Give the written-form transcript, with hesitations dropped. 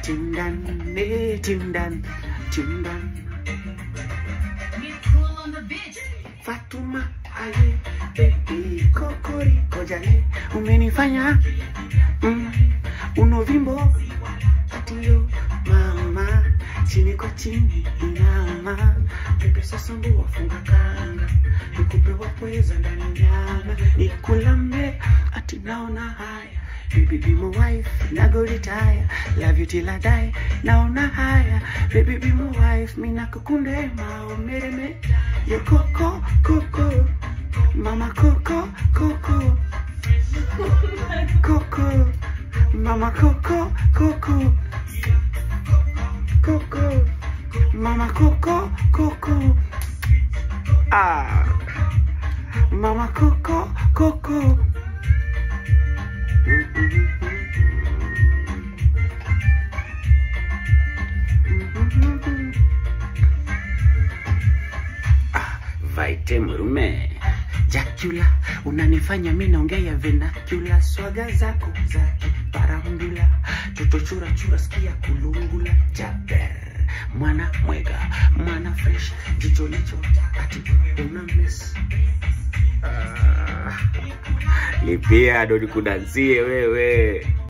Tindan, tindan, tindan. Fatuma, aye, baby, kokori, kojale, umenifanya, unovimbo, atiyo, mama, chini kwa chini, inama, pepe sasambu wafunga kanga, nikupe wapweza ndani nyama, nikulambe, ati naona haya, baby be my wife, nago retire, love you till I die, naona haya, baby be my wife, mina kukunde, mao mereme, yo koko, koko, mama koko, koko, koko, mama koko, koko, koko, mama koko, koko, ah, mama koko, koko. Vaite murume Jacula, unanifanya mimi naongea vernacular, swaga zako za parambula, toto chura chura sikia kulungula, jaber mwana mwega, mwana fresh, jicho licho ati una miss. Lipia ndo nikudanzie wewe.